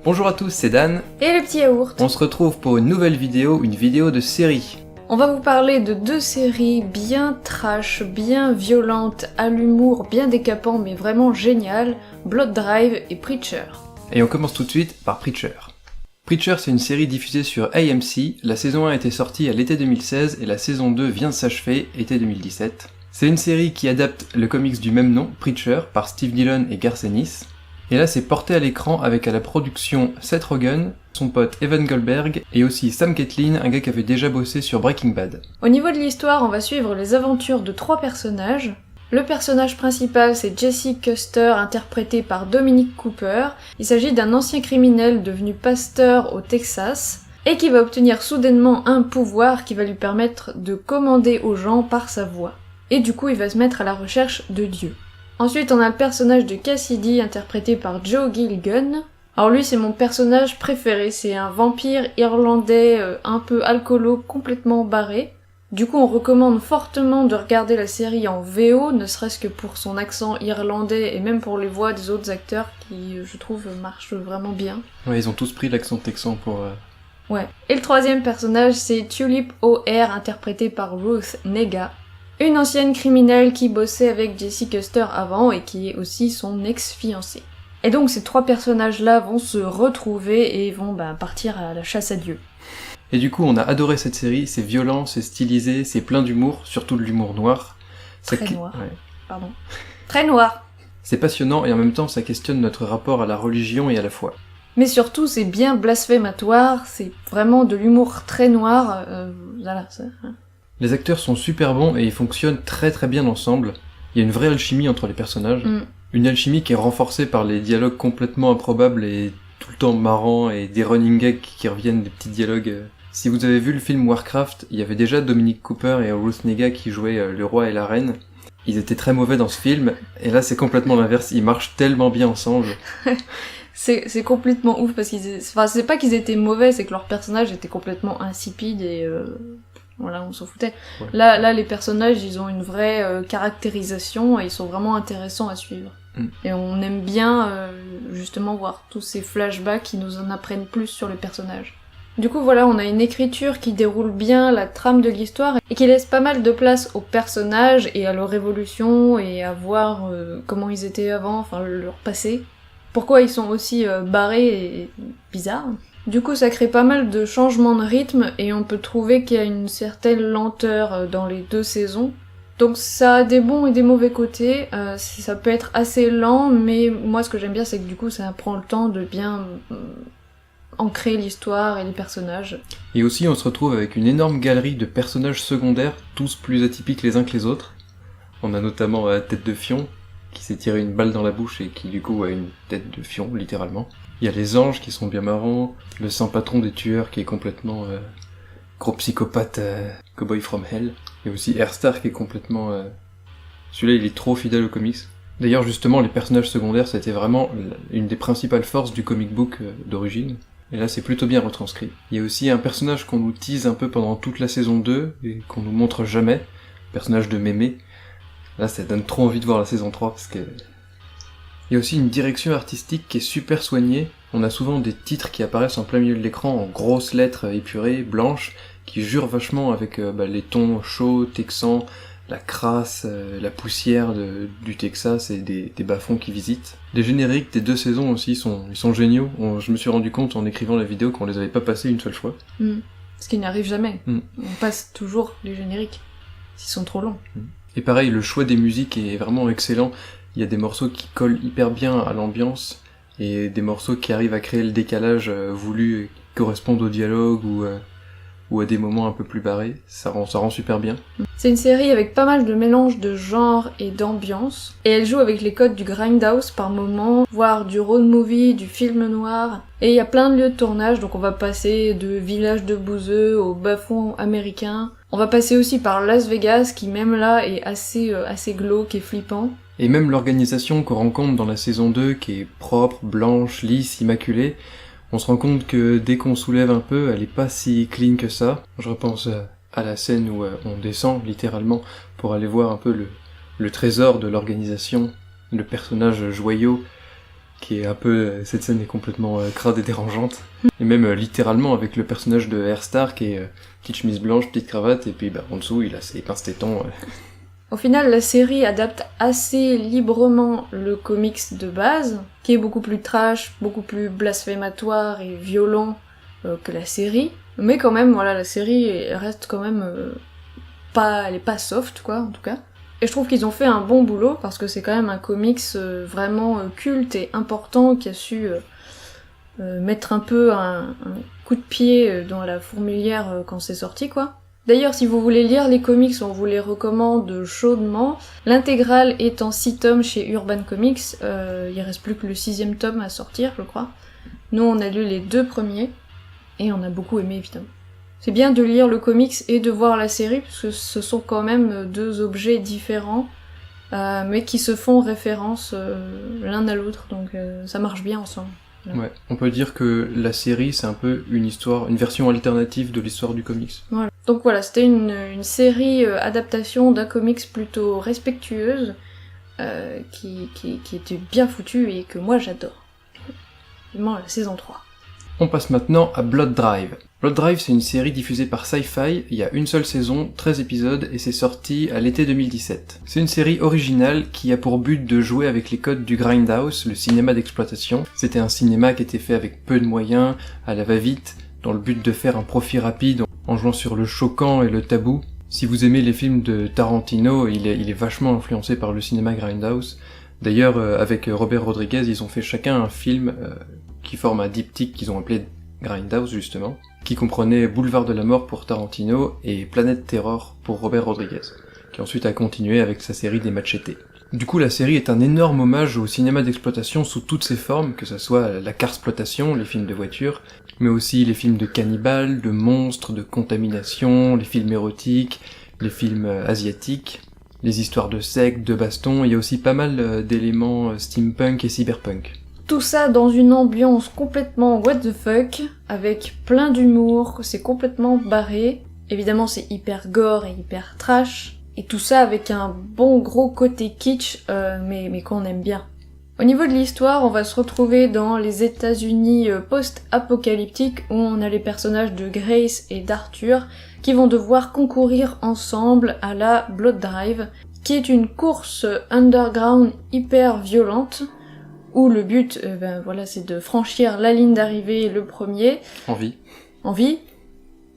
Bonjour à tous, c'est Dan. Et le petit yaourt. On se retrouve pour une nouvelle vidéo, une vidéo de série. On va vous parler de deux séries bien trash, bien violentes, à l'humour bien décapant mais vraiment génial, Blood Drive et Preacher. Et on commence tout de suite par Preacher. Preacher, c'est une série diffusée sur AMC, la saison 1 était sortie à l'été 2016 et la saison 2 vient de s'achever, été 2017. C'est une série qui adapte le comics du même nom, Preacher, par Steve Dillon et Garth Ennis. Et là, c'est porté à l'écran avec à la production Seth Rogen, son pote Evan Goldberg, et aussi Sam Catlin, un gars qui avait déjà bossé sur Breaking Bad. Au niveau de l'histoire, on va suivre les aventures de trois personnages. Le personnage principal, c'est Jesse Custer, interprété par Dominic Cooper. Il s'agit d'un ancien criminel devenu pasteur au Texas, et qui va obtenir soudainement un pouvoir qui va lui permettre de commander aux gens par sa voix. Et du coup, il va se mettre à la recherche de Dieu. Ensuite, on a le personnage de Cassidy, interprété par Joe Gilgun. Alors lui, c'est mon personnage préféré, c'est un vampire irlandais un peu alcoolo, complètement barré. Du coup, on recommande fortement de regarder la série en VO, ne serait-ce que pour son accent irlandais et même pour les voix des autres acteurs qui, je trouve, marchent vraiment bien. Ouais, ils ont tous pris l'accent texan pour... Ouais. Et le troisième personnage, c'est Tulip O'Hare, interprété par Ruth Negga. Une ancienne criminelle qui bossait avec Jesse Custer avant et qui est aussi son ex-fiancée. Et donc ces trois personnages-là vont se retrouver et vont partir à la chasse à Dieu. Et du coup, on a adoré cette série, c'est violent, c'est stylisé, c'est plein d'humour, surtout de l'humour noir. Très noir. Ouais. Pardon. Très noir. C'est passionnant et en même temps, ça questionne notre rapport à la religion et à la foi. Mais surtout, c'est bien blasphématoire, c'est vraiment de l'humour très noir, voilà, ça... Les acteurs sont super bons et ils fonctionnent très très bien ensemble. Il y a une vraie alchimie entre les personnages. Une alchimie qui est renforcée par les dialogues complètement improbables et tout le temps marrants et des running gags qui reviennent, des petits dialogues. Si vous avez vu le film Warcraft, il y avait déjà Dominic Cooper et Ruth Negga qui jouaient le roi et la reine. Ils étaient très mauvais dans ce film, et là c'est complètement l'inverse, ils marchent tellement bien ensemble. C'est complètement ouf parce c'est pas qu'ils étaient mauvais, c'est que leurs personnages étaient complètement insipides et voilà, on s'en foutait. Ouais. Là, les personnages, ils ont une vraie caractérisation et ils sont vraiment intéressants à suivre. Et on aime bien, justement, voir tous ces flashbacks qui nous en apprennent plus sur les personnages. Du coup, voilà, on a une écriture qui déroule bien la trame de l'histoire et qui laisse pas mal de place aux personnages et à leur évolution et à voir comment ils étaient avant, enfin, leur passé. Pourquoi ils sont aussi barrés et bizarres. Du coup, ça crée pas mal de changements de rythme et on peut trouver qu'il y a une certaine lenteur dans les deux saisons. Donc ça a des bons et des mauvais côtés, ça peut être assez lent, mais moi ce que j'aime bien c'est que du coup ça prend le temps de bien ancrer l'histoire et les personnages. Et aussi on se retrouve avec une énorme galerie de personnages secondaires, tous plus atypiques les uns que les autres. On a notamment Tête de Fion, qui s'est tiré une balle dans la bouche et qui du coup a une tête de fion, littéralement. Il y a les anges qui sont bien marrants, le saint patron des tueurs qui est complètement gros psychopathe, Cowboy from Hell. Il y a aussi Airstar qui est complètement... Celui-là il est trop fidèle aux comics. D'ailleurs justement les personnages secondaires c'était vraiment une des principales forces du comic book d'origine. Et là c'est plutôt bien retranscrit. Il y a aussi un personnage qu'on nous tease un peu pendant toute la saison 2 et qu'on nous montre jamais, le personnage de Mémé. Là ça donne trop envie de voir la saison 3 parce que... Il y a aussi une direction artistique qui est super soignée. On a souvent des titres qui apparaissent en plein milieu de l'écran en grosses lettres épurées, blanches, qui jurent vachement avec les tons chauds, texans, la crasse, la poussière du Texas et des bas-fonds qui visitent. Les génériques des deux saisons aussi ils sont géniaux. Je me suis rendu compte en écrivant la vidéo qu'on les avait pas passés une seule fois. Ce qui n'arrive jamais. On passe toujours les génériques, s'ils sont trop longs. Et pareil, le choix des musiques est vraiment excellent. Il y a des morceaux qui collent hyper bien à l'ambiance, et des morceaux qui arrivent à créer le décalage voulu, qui correspondent au dialogue ou à des moments un peu plus barrés. Ça rend super bien. C'est une série avec pas mal de mélange de genre et d'ambiance, et elle joue avec les codes du grindhouse par moments, voire du road movie, du film noir. Et il y a plein de lieux de tournage, donc on va passer de village de bouseux au bas-fond américain. On va passer aussi par Las Vegas, qui même là est assez glauque et flippant. Et même l'organisation qu'on rencontre dans la saison 2, qui est propre, blanche, lisse, immaculée, on se rend compte que dès qu'on soulève un peu, elle est pas si clean que ça. Je repense à la scène où on descend littéralement pour aller voir un peu le trésor de l'organisation, le personnage joyau qui est un peu... Cette scène est complètement crade et dérangeante. Et même littéralement avec le personnage de Airstar qui est petite chemise blanche, petite cravate, et puis en dessous il a ses pince-tétons. Au final, la série adapte assez librement le comics de base, qui est beaucoup plus trash, beaucoup plus blasphématoire et violent que la série. Mais quand même, voilà, la série reste quand même elle est pas soft, quoi, en tout cas. Et je trouve qu'ils ont fait un bon boulot, parce que c'est quand même un comics vraiment culte et important, qui a su mettre un peu un coup de pied dans la fourmilière quand c'est sorti, quoi. D'ailleurs, si vous voulez lire les comics, on vous les recommande chaudement. L'intégrale est en 6 tomes chez Urban Comics, il reste plus que le 6e tome à sortir, je crois. Nous, on a lu les 2 premiers, et on a beaucoup aimé, évidemment. C'est bien de lire le comics et de voir la série, parce que ce sont quand même 2 objets différents, mais qui se font référence l'un à l'autre, donc ça marche bien ensemble. Voilà. Ouais, on peut dire que la série, c'est un peu une version alternative de l'histoire du comics. Voilà. Donc voilà, c'était une série adaptation d'un comics plutôt respectueuse, qui était bien foutue et que moi j'adore. Vraiment la saison 3. On passe maintenant à Blood Drive. Blood Drive, c'est une série diffusée par Sci-Fi, il y a une seule saison, 13 épisodes, et c'est sorti à l'été 2017. C'est une série originale qui a pour but de jouer avec les codes du Grindhouse, le cinéma d'exploitation. C'était un cinéma qui était fait avec peu de moyens, à la va-vite, dans le but de faire un profit rapide, en jouant sur le choquant et le tabou. Si vous aimez les films de Tarantino, il est vachement influencé par le cinéma Grindhouse. D'ailleurs, avec Robert Rodriguez, ils ont fait chacun un film qui forme un diptyque qu'ils ont appelé Grindhouse, justement, qui comprenait Boulevard de la Mort pour Tarantino et Planète Terror pour Robert Rodriguez, qui ensuite a continué avec sa série des Machetés. Du coup, la série est un énorme hommage au cinéma d'exploitation sous toutes ses formes, que ce soit la carsploitation, les films de voitures, mais aussi les films de cannibales, de monstres, de contamination, les films érotiques, les films asiatiques, les histoires de sectes, de bastons, il y a aussi pas mal d'éléments steampunk et cyberpunk. Tout ça dans une ambiance complètement what the fuck, avec plein d'humour, c'est complètement barré. Évidemment, c'est hyper gore et hyper trash. Et tout ça avec un bon gros côté kitsch, mais qu'on aime bien. Au niveau de l'histoire, on va se retrouver dans les États-Unis post-apocalyptiques, où on a les personnages de Grace et d'Arthur, qui vont devoir concourir ensemble à la Blood Drive, qui est une course underground hyper violente, où le but, c'est de franchir la ligne d'arrivée le premier. En vie.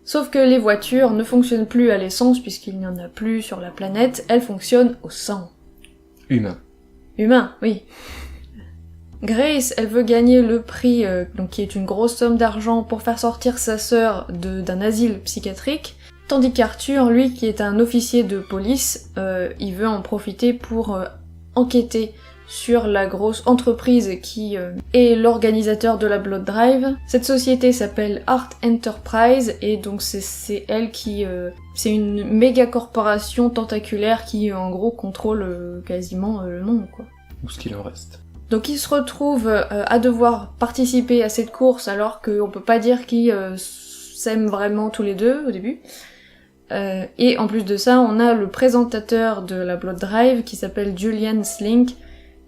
Sauf que les voitures ne fonctionnent plus à l'essence, puisqu'il n'y en a plus sur la planète, elles fonctionnent au sang. Humain, oui. Grace, elle veut gagner le prix, donc qui est une grosse somme d'argent, pour faire sortir sa sœur d'un asile psychiatrique, tandis qu'Arthur, lui, qui est un officier de police, il veut en profiter pour enquêter sur la grosse entreprise qui est l'organisateur de la Blood Drive. Cette société s'appelle Art Enterprise, et donc c'est elle qui... c'est une méga corporation tentaculaire qui, en gros, contrôle quasiment le monde, quoi. Ou ce qu'il en reste. Donc ils se retrouvent à devoir participer à cette course, alors qu'on peut pas dire qu'ils s'aiment vraiment tous les deux, au début. Et en plus de ça, on a le présentateur de la Blood Drive, qui s'appelle Julian Slink,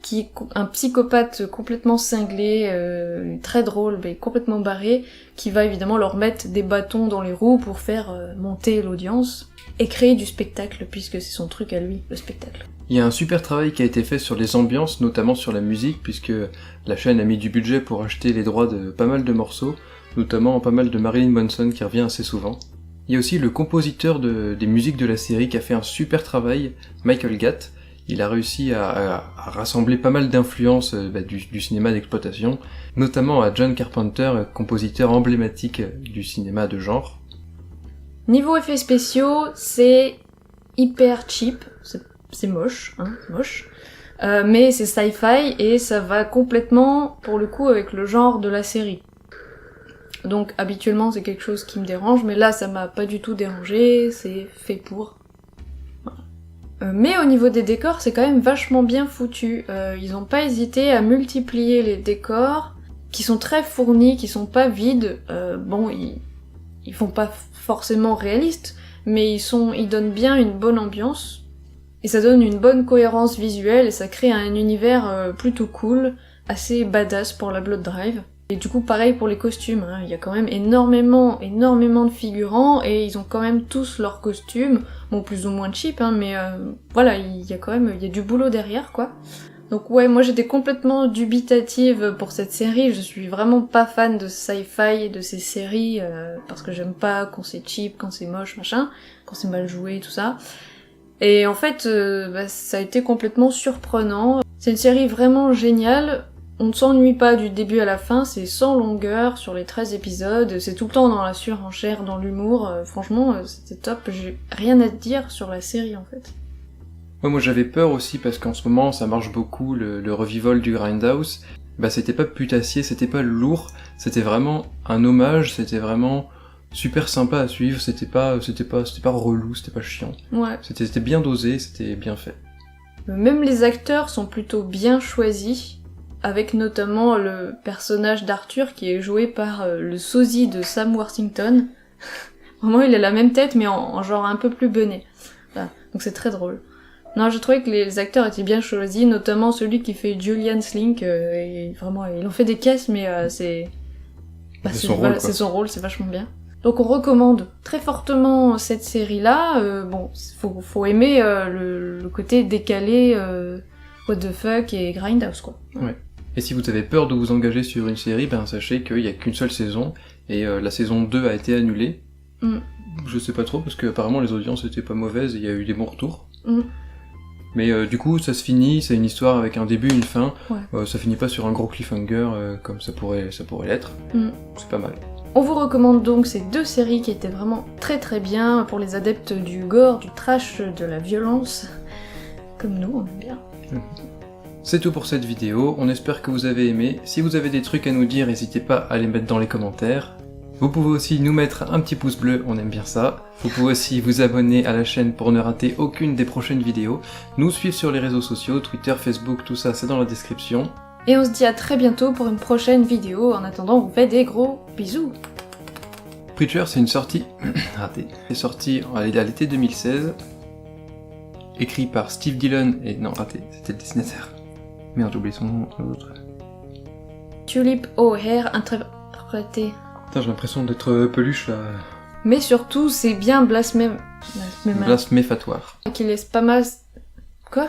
qui est un psychopathe complètement cinglé, très drôle, mais complètement barré, qui va évidemment leur mettre des bâtons dans les roues pour faire monter l'audience, et créer du spectacle, puisque c'est son truc à lui, le spectacle. Il y a un super travail qui a été fait sur les ambiances, notamment sur la musique, puisque la chaîne a mis du budget pour acheter les droits de pas mal de morceaux, notamment pas mal de Marilyn Manson qui revient assez souvent. Il y a aussi le compositeur des musiques de la série qui a fait un super travail, Michael Gatt. Il a réussi à rassembler pas mal d'influences du cinéma d'exploitation, notamment à John Carpenter, compositeur emblématique du cinéma de genre. Niveau effets spéciaux, c'est hyper cheap, c'est moche, hein, moche. Mais c'est sci-fi et ça va complètement, pour le coup, avec le genre de la série. Donc habituellement c'est quelque chose qui me dérange, mais là ça m'a pas du tout dérangé, c'est fait pour. Mais au niveau des décors, c'est quand même vachement bien foutu. Ils ont pas hésité à multiplier les décors, qui sont très fournis, qui sont pas vides. Ils font pas forcément réalistes, mais ils donnent bien une bonne ambiance. Et ça donne une bonne cohérence visuelle, et ça crée un univers plutôt cool, assez badass pour la Blood Drive. Et du coup, pareil pour les costumes, hein. Il y a quand même énormément de figurants, et ils ont quand même tous leurs costumes, bon, plus ou moins cheap, hein, mais voilà, il y a du boulot derrière, quoi. Donc ouais, moi j'étais complètement dubitative pour cette série, je suis vraiment pas fan de sci-fi et de ces séries, parce que j'aime pas quand c'est cheap, quand c'est moche, machin, quand c'est mal joué, tout ça. Et en fait, ça a été complètement surprenant. C'est une série vraiment géniale. On ne s'ennuie pas du début à la fin, c'est sans longueur sur les 13 épisodes, c'est tout le temps dans la surenchère, dans l'humour, franchement c'était top, j'ai rien à dire sur la série en fait. Ouais, moi j'avais peur aussi parce qu'en ce moment ça marche beaucoup, le revival du Grindhouse. Bah c'était pas putassier, c'était pas lourd, c'était vraiment un hommage, c'était vraiment super sympa à suivre, c'était pas relou, c'était pas chiant. Ouais. C'était bien dosé, c'était bien fait. Même les acteurs sont plutôt bien choisis, avec notamment le personnage d'Arthur qui est joué par le sosie de Sam Worthington. Vraiment, il a la même tête, mais en genre un peu plus bené. Voilà. Donc c'est très drôle. Non, je trouvais que les acteurs étaient bien choisis, notamment celui qui fait Julian Slink. Et vraiment, ils ont fait des caisses, mais c'est son rôle, c'est vachement bien. Donc on recommande très fortement cette série-là. Bon, faut aimer le côté décalé, what the fuck et Grindhouse, quoi. Ouais. Et si vous avez peur de vous engager sur une série, ben sachez qu'il y a qu'une seule saison, et la saison 2 a été annulée. Je sais pas trop, parce que apparemment les audiences étaient pas mauvaises, et il y a eu des bons retours. Mais du coup, ça se finit, c'est une histoire avec un début, une fin. Ouais. Ça finit pas sur un gros cliffhanger, comme ça pourrait l'être. C'est pas mal. On vous recommande donc ces deux séries qui étaient vraiment très très bien pour les adeptes du gore, du trash, de la violence, comme nous, on aime bien. C'est tout pour cette vidéo, on espère que vous avez aimé. Si vous avez des trucs à nous dire, n'hésitez pas à les mettre dans les commentaires. Vous pouvez aussi nous mettre un petit pouce bleu, on aime bien ça. Vous pouvez aussi vous abonner à la chaîne pour ne rater aucune des prochaines vidéos. Nous suivre sur les réseaux sociaux, Twitter, Facebook, tout ça c'est dans la description. Et on se dit à très bientôt pour une prochaine vidéo. En attendant, on vous fait des gros bisous. Preacher, c'est une sortie ratée. C'est sorti à l'été 2016. Écrit par Steve Dillon et... Non, raté, c'était le dessinateur. Merde, j'ai oublié son nom, l'autre. Tulip O'Hare, interprété. Putain, j'ai l'impression d'être peluche, là. Mais surtout, c'est bien blasphématoire. Blasphématoire. Qui laisse pas mal... Quoi ?